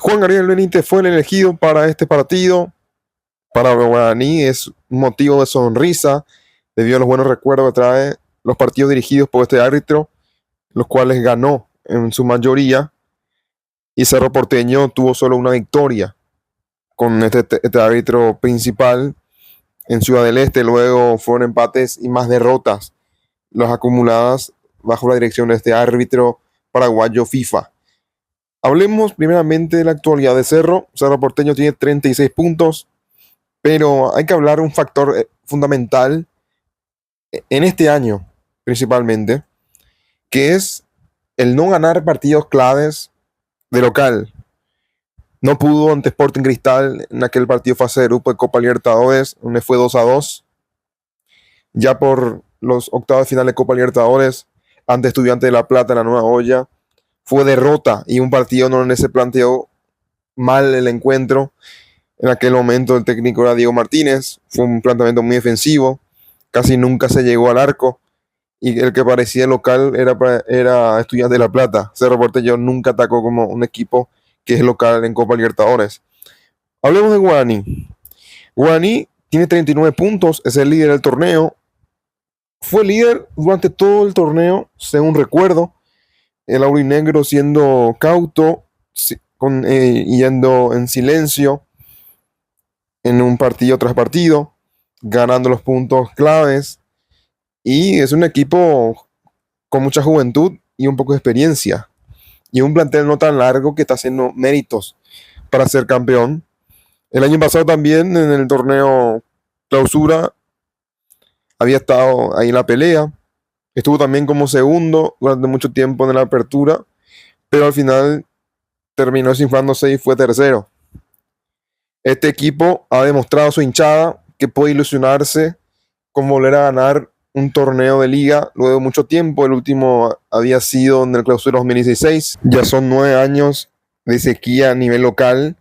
Juan Gabriel Benítez fue el elegido para este partido. Para Guaraní es un motivo de sonrisa debido a los buenos recuerdos que trae los partidos dirigidos por este árbitro, los cuales ganó en su mayoría, y Cerro Porteño tuvo solo una victoria con este árbitro principal en Ciudad del Este. Luego fueron empates y más derrotas las acumuladas bajo la dirección de este árbitro paraguayo FIFA. Hablemos primeramente de la actualidad de Cerro. Cerro Porteño tiene 36 puntos, pero hay que hablar de un factor fundamental en este año principalmente, que es el no ganar partidos claves de local. No pudo ante Sporting Cristal en aquel partido fase de grupo de Copa Libertadores, donde fue 2-2. Ya por los octavos de final de Copa Libertadores, ante Estudiantes de La Plata en la Nueva Olla, fue derrota y un partido donde se planteó mal el encuentro. En aquel momento el técnico era Diego Martínez, fue un planteamiento muy defensivo, casi nunca se llegó al arco, y el que parecía local era Estudiantes de La Plata. Cerro Porteño nunca atacó como un equipo que es local en Copa Libertadores. Hablemos de Guaraní. Guaraní tiene 39 puntos, es el líder del torneo. Fue líder durante todo el torneo, según recuerdo. El aurinegro siendo cauto, yendo en silencio en un partido tras partido, ganando los puntos claves. Y es un equipo con mucha juventud y un poco de experiencia. Y un plantel no tan largo que está haciendo méritos para ser campeón. El año pasado también en el torneo clausura había estado ahí en la pelea. Estuvo también como segundo durante mucho tiempo en la apertura, pero al final terminó desinflándose y fue tercero. Este equipo ha demostrado a su hinchada que puede ilusionarse con volver a ganar un torneo de liga luego de mucho tiempo. El último había sido en el clausura 2016. Ya son 9 años de sequía a nivel local,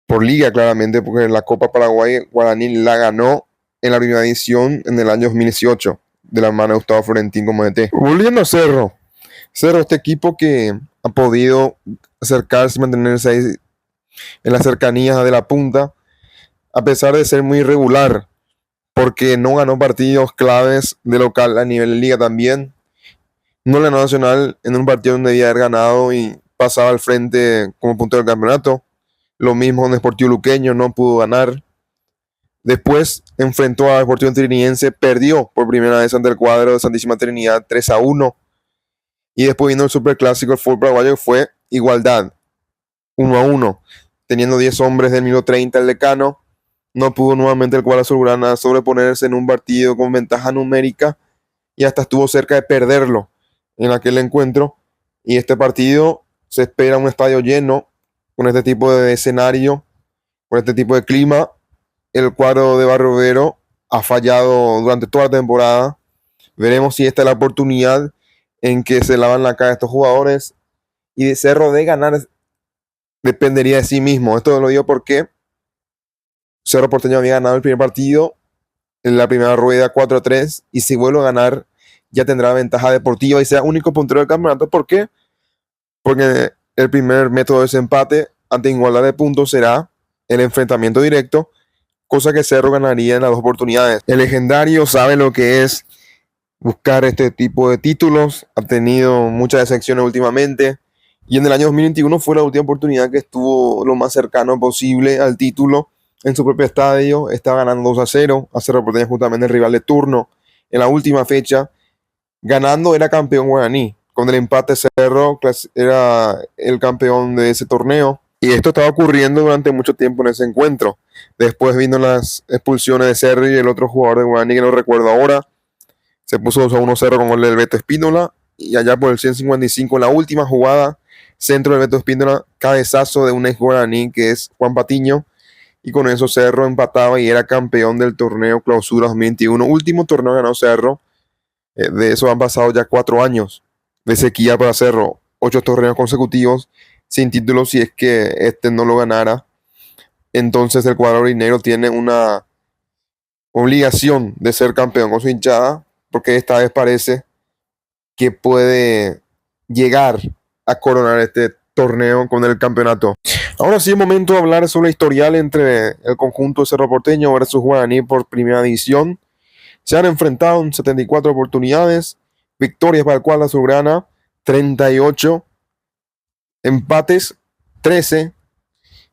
por liga claramente, porque en la Copa Paraguay Guaraní la ganó en la primera edición en el año 2018, de la mano de Gustavo Florentín como DT. Volviendo a Cerro, este equipo que ha podido acercarse y mantenerse ahí en las cercanías de la punta, a pesar de ser muy irregular, porque no ganó partidos claves de local a nivel de liga también. No le ganó Nacional en un partido donde debía haber ganado y pasaba al frente como puntero del campeonato. Lo mismo en Sportivo Luqueño, no pudo ganar. Después enfrentó a Sportivo Trinidense, perdió por primera vez ante el cuadro de Santísima Trinidad 3-1. Y después vino el Superclásico, el fútbol paraguayo, que fue igualdad, 1-1. Teniendo 10 hombres del minuto 30 el decano, no pudo nuevamente el cuadro azulgrana sobreponerse en un partido con ventaja numérica y hasta estuvo cerca de perderlo en aquel encuentro. Y este partido se espera un estadio lleno con este tipo de escenario, con este tipo de clima. El cuadro de Barrio Obrero ha fallado durante toda la temporada. Veremos si esta es la oportunidad en que se lavan la cara estos jugadores. Y de Cerro de ganar dependería de sí mismo. Esto lo digo porque Cerro Porteño había ganado el primer partido en la primera rueda 4-3, y si vuelve a ganar ya tendrá ventaja deportiva y será único puntero del campeonato. ¿Por qué? Porque el primer método de desempate ante igualdad de puntos será el enfrentamiento directo, cosa que Cerro ganaría en las dos oportunidades. El legendario sabe lo que es buscar este tipo de títulos, ha tenido muchas decepciones últimamente, y en el año 2021 fue la última oportunidad que estuvo lo más cercano posible al título en su propio estadio. Estaba ganando 2-0 a Cerro Porteño, justamente el rival de turno en la última fecha. Ganando era campeón Guaraní. Con el empate Cerro era el campeón de ese torneo. Y esto estaba ocurriendo durante mucho tiempo en ese encuentro. Después vino las expulsiones de Cerro y el otro jugador de Guaraní, que no recuerdo ahora. Se puso 2-1 Cerro con gol del Beto Espínola. Y allá por el 155, en la última jugada, centro del Beto Espínola, cabezazo de un ex Guaraní que es Juan Patiño. Y con eso Cerro empataba y era campeón del torneo Clausura 2021. Último torneo ganó Cerro. De eso han pasado ya 4 años de sequía para Cerro. 8 torneos consecutivos sin título. Si es que este no lo ganara, entonces el cuadro aurinegro tiene una obligación de ser campeón con su hinchada, porque esta vez parece que puede llegar a coronar este torneo con el campeonato. Ahora sí es momento de hablar sobre el historial entre el conjunto de Cerro Porteño versus Guaraní por primera división. Se han enfrentado en 74 oportunidades, victorias para el cuadro azulgrana 38, empates 13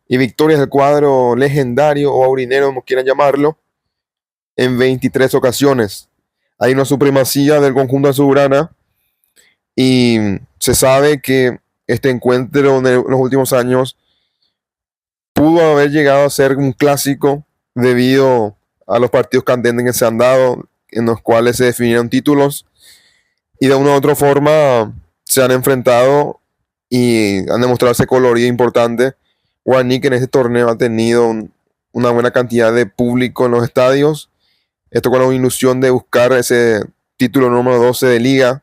y victorias del cuadro legendario o aurinero, como quieran llamarlo, en 23 ocasiones. Hay una supremacía del conjunto azulgrana y se sabe que este encuentro en los últimos años pudo haber llegado a ser un clásico debido a los partidos candentes que se han dado, en los cuales se definieron títulos y de una u otra forma se han enfrentado y han demostrado ese colorido importante. Guaraní, que en este torneo ha tenido una buena cantidad de público en los estadios, esto con la ilusión de buscar ese título número 12 de liga.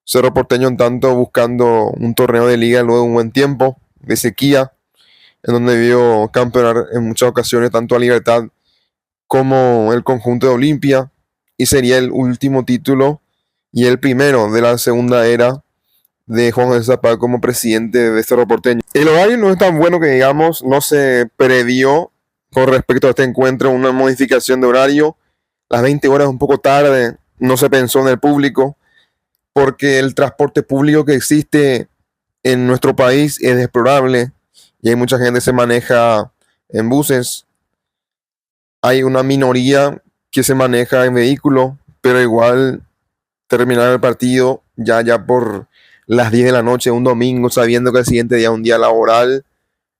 Cerro Porteño en tanto buscando un torneo de liga luego de un buen tiempo de sequía, en donde vio campeonar en muchas ocasiones tanto a Libertad como el conjunto de Olimpia, y sería el último título y el primero de la segunda era de Juan José Zapata como presidente de Cerro Porteño. El horario no es tan bueno que digamos, no se previó con respecto a este encuentro una modificación de horario. Las 20 horas es un poco tarde, no se pensó en el público, porque el transporte público que existe en nuestro país es desplorable y hay mucha gente que se maneja en buses. Hay una minoría que se maneja en vehículo, pero igual terminar el partido ya por las 10 de la noche, un domingo, sabiendo que el siguiente día es un día laboral,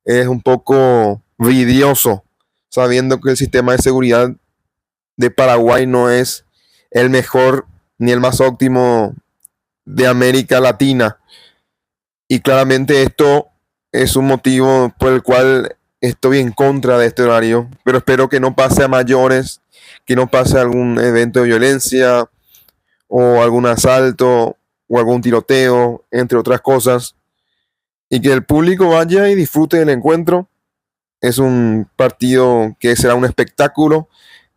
es un poco vidrioso, sabiendo que el sistema de seguridad de Paraguay no es el mejor ni el más óptimo de América Latina. Y claramente esto es un motivo por el cual estoy en contra de este horario, pero espero que no pase a mayores, que no pase algún evento de violencia o algún asalto o algún tiroteo, entre otras cosas, y que el público vaya y disfrute del encuentro. Es un partido que será un espectáculo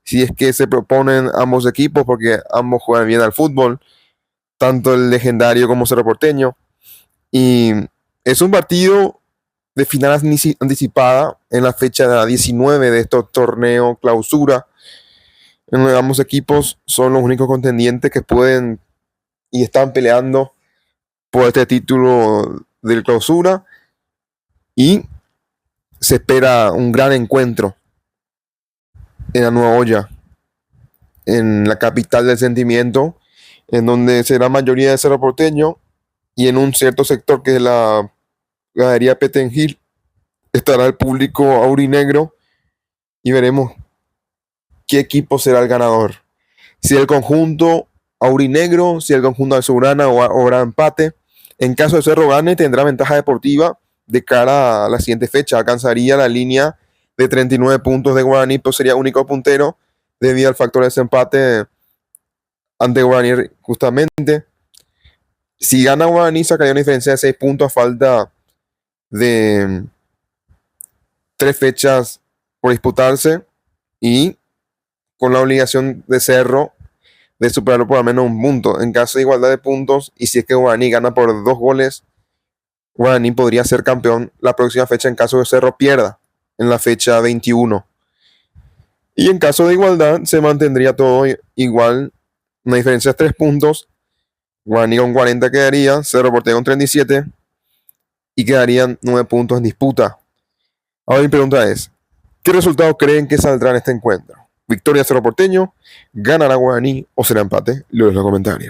si es que se proponen ambos equipos, porque ambos juegan bien al fútbol, tanto el legendario como Cerro Porteño, y es un partido de final anticipada en la fecha 19 de este torneo clausura, en donde ambos equipos son los únicos contendientes que pueden y están peleando por este título de clausura, y se espera un gran encuentro en la Nueva Olla, en la capital del sentimiento, en donde será mayoría de Cerro Porteño, y en un cierto sector que es la galería Petengil estará el público aurinegro, y veremos qué equipo será el ganador. Si el conjunto aurinegro, si el conjunto azulgrana o habrá empate. En caso de Cerro gane, tendrá ventaja deportiva de cara a la siguiente fecha. Alcanzaría la línea de 39 puntos de Guaraní, pues sería único puntero debido al factor de desempate ante Guaraní justamente. Si gana Guaraní, sacaría una diferencia de 6 puntos a falta de 3 fechas por disputarse, y con la obligación de Cerro de superarlo por al menos un punto. En caso de igualdad de puntos, y si es que Guaraní gana por 2 goles, Guaraní podría ser campeón la próxima fecha en caso de Cerro pierda en la fecha 21. Y en caso de igualdad, se mantendría todo igual, una diferencia de 3 puntos. Guaraní con 40 quedaría, Cerro Porteño con 37, y quedarían 9 puntos en disputa. Ahora mi pregunta es, ¿qué resultado creen que saldrá en este encuentro? ¿Victoria Cerro Porteño? ¿Ganará Guaraní o será empate? Leo en los comentarios.